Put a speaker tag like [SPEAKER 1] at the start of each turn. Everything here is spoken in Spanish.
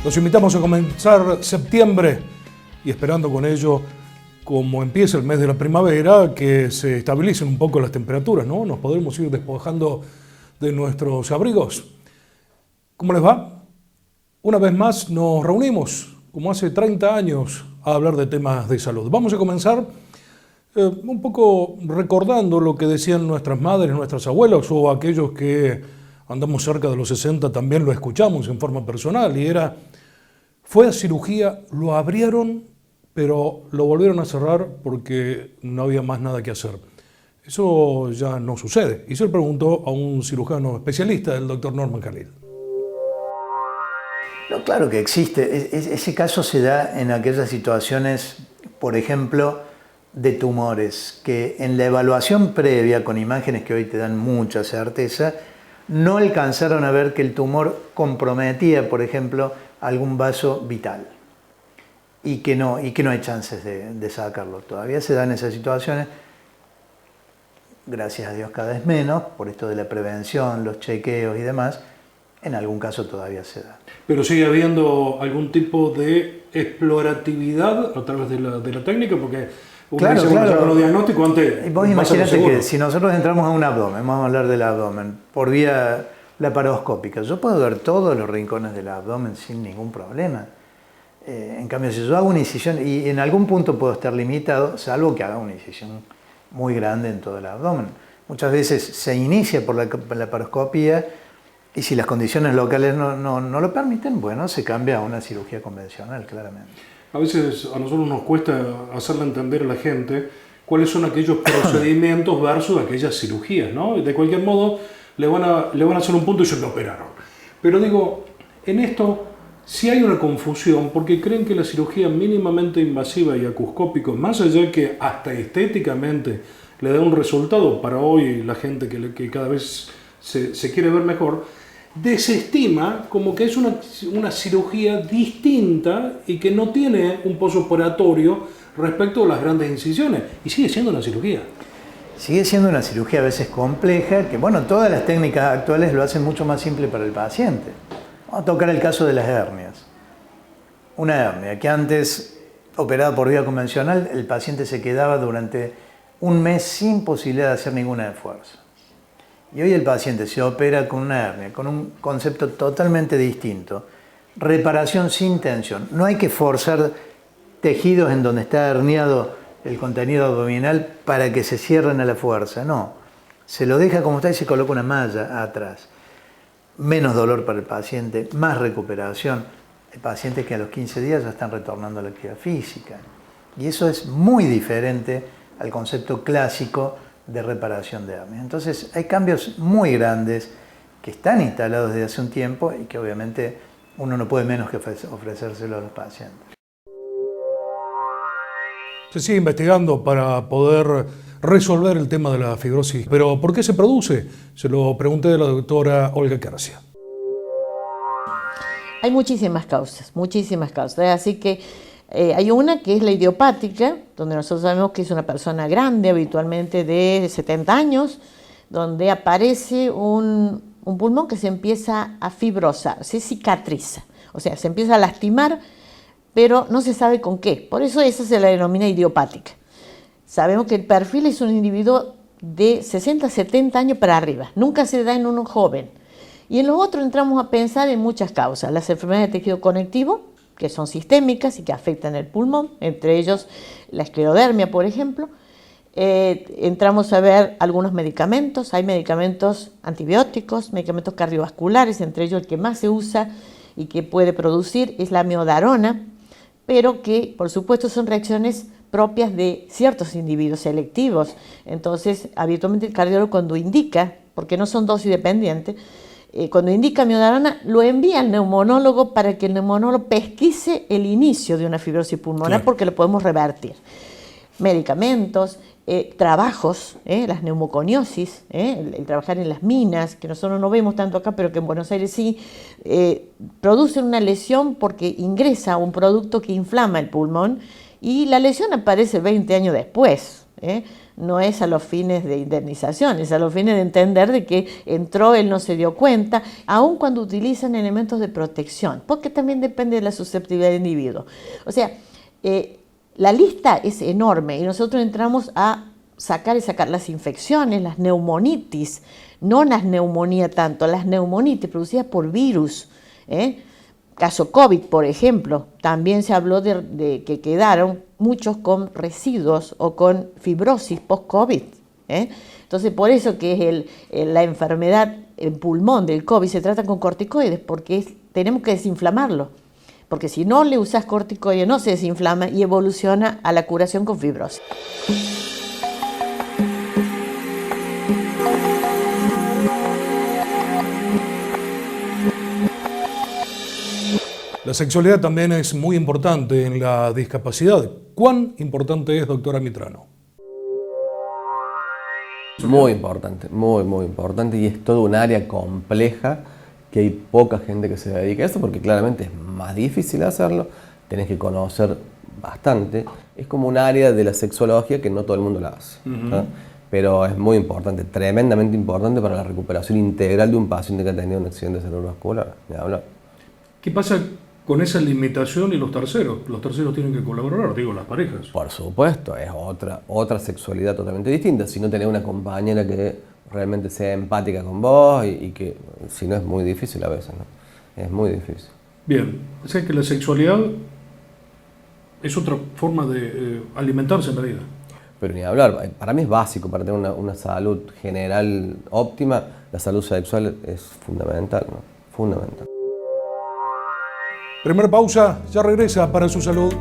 [SPEAKER 1] Los invitamos a comenzar septiembre y esperando con ello, como empieza el mes de la primavera, que se estabilicen un poco las temperaturas, ¿no? Nos podremos ir despojando de nuestros abrigos. ¿Cómo les va? Una vez más nos reunimos, como hace 30 años, a hablar de temas de salud. Vamos a comenzar un poco recordando lo que decían nuestras madres, nuestros abuelos o aquellos que andamos cerca de los 60 también lo escuchamos en forma personal y era, fue a cirugía, lo abrieron, pero lo volvieron a cerrar porque no había más nada que hacer. Eso ya no sucede. Y se le preguntó a un cirujano especialista, el doctor Norman Khalil.
[SPEAKER 2] No, claro que existe. Ese caso se da en aquellas situaciones, por ejemplo, de tumores, que en la evaluación previa, con imágenes que hoy te dan mucha certeza, no alcanzaron a ver que el tumor comprometía, por ejemplo, algún vaso vital y que no hay chances de sacarlo. Todavía se dan esas situaciones, gracias a Dios cada vez menos, por esto de la prevención, los chequeos y demás, en algún caso todavía se da.
[SPEAKER 1] Pero sigue habiendo algún tipo de exploratividad a través de la técnica, porque
[SPEAKER 2] claro,
[SPEAKER 1] con los diagnósticos antes.
[SPEAKER 2] Vos imaginate que si nosotros entramos a un abdomen, vamos a hablar del abdomen, por vía laparoscópica, yo puedo ver todos los rincones del abdomen sin ningún problema. En cambio, si yo hago una incisión, y en algún punto puedo estar limitado, salvo que haga una incisión muy grande en todo el abdomen. Muchas veces se inicia por la laparoscopía y si las condiciones locales no lo permiten, bueno, se cambia a una cirugía convencional, claramente.
[SPEAKER 1] A veces a nosotros nos cuesta hacerle entender a la gente cuáles son aquellos procedimientos versus aquellas cirugías, ¿no? De cualquier modo, le van a hacer un punto y se lo operaron. Pero digo, en esto sí hay una confusión porque creen que la cirugía mínimamente invasiva y acuscópico, más allá que hasta estéticamente le da un resultado para hoy la gente que cada vez se quiere ver mejor, desestima como que es una cirugía distinta y que no tiene un posoperatorio respecto a las grandes incisiones. Y sigue siendo una cirugía.
[SPEAKER 2] Sigue siendo una cirugía a veces compleja, que bueno, todas las técnicas actuales lo hacen mucho más simple para el paciente. Vamos a tocar el caso de las hernias. Una hernia que antes, operada por vía convencional, el paciente se quedaba durante un mes sin posibilidad de hacer ningún esfuerzo. Y hoy el paciente se opera con una hernia, con un concepto totalmente distinto. Reparación sin tensión. No hay que forzar tejidos en donde está herniado el contenido abdominal para que se cierren a la fuerza. No, se lo deja como está y se coloca una malla atrás. Menos dolor para el paciente, más recuperación. Hay pacientes que a los 15 días ya están retornando a la actividad física. Y eso es muy diferente al concepto clásico de reparación de hernia. Entonces hay cambios muy grandes que están instalados desde hace un tiempo y que obviamente uno no puede menos que ofrecérselo a los pacientes.
[SPEAKER 1] Se sigue investigando para poder resolver el tema de la fibrosis. Pero ¿por qué se produce? Se lo pregunté a la doctora Olga Carcia.
[SPEAKER 3] Hay muchísimas causas, así que hay una que es la idiopática, donde nosotros sabemos que es una persona grande, habitualmente de 70 años, donde aparece un pulmón que se empieza a fibrosar, se cicatriza, o sea, se empieza a lastimar, pero no se sabe con qué. Por eso esa se la denomina idiopática. Sabemos que el perfil es un individuo de 60, 70 años para arriba, nunca se da en uno joven. Y en lo otro entramos a pensar en muchas causas, las enfermedades de tejido conectivo, que son sistémicas y que afectan el pulmón, entre ellos la esclerodermia, por ejemplo. Entramos a ver algunos medicamentos, hay medicamentos antibióticos, medicamentos cardiovasculares, entre ellos el que más se usa y que puede producir es la amiodarona, pero que por supuesto son reacciones propias de ciertos individuos selectivos. Entonces, habitualmente el cardiólogo cuando indica, porque no son dosis dependientes, cuando indica amiodarona, lo envía al neumonólogo para que el neumonólogo pesquise el inicio de una fibrosis pulmonar, claro, porque lo podemos revertir. Medicamentos, trabajos, las neumoconiosis, el trabajar en las minas, que nosotros no vemos tanto acá, pero que en Buenos Aires sí, producen una lesión porque ingresa un producto que inflama el pulmón y la lesión aparece 20 años después. No es a los fines de indemnización, es a los fines de entender de que entró, él no se dio cuenta, aun cuando utilizan elementos de protección, porque también depende de la susceptibilidad del individuo. O sea, la lista es enorme y nosotros entramos a sacar las infecciones, las neumonitis, no las neumonías tanto, las neumonitis producidas por virus, Caso COVID, por ejemplo, también se habló de que quedaron muchos con residuos o con fibrosis post-COVID. Entonces, por eso que es la enfermedad en pulmón del COVID se trata con corticoides, porque tenemos que desinflamarlo. Porque si no le usas corticoides, no se desinflama y evoluciona a la curación con fibrosis.
[SPEAKER 1] La sexualidad también es muy importante en la discapacidad. ¿Cuán importante es, doctora Mitrano?
[SPEAKER 4] Muy importante, muy importante, y es todo un área compleja que hay poca gente que se dedica a eso porque claramente es más difícil hacerlo, tenés que conocer bastante. Es como un área de la sexología que no todo el mundo la hace, ¿no? Pero es muy importante, tremendamente importante para la recuperación integral de un paciente que ha tenido un accidente cerebrovascular. Ni hablar.
[SPEAKER 1] ¿Qué pasa con esa limitación y los terceros? Los terceros tienen que colaborar, digo, las parejas.
[SPEAKER 4] Por supuesto, es otra sexualidad totalmente distinta. Si no tenés una compañera que realmente sea empática con vos y que, si no, es muy difícil a veces, ¿no? Es muy difícil.
[SPEAKER 1] Bien, o sea que la sexualidad es otra forma de alimentarse en la vida.
[SPEAKER 4] Pero ni hablar, para mí es básico para tener una salud general óptima, la salud sexual es fundamental, ¿no? Fundamental.
[SPEAKER 1] Primera pausa, ya regresa para su salud.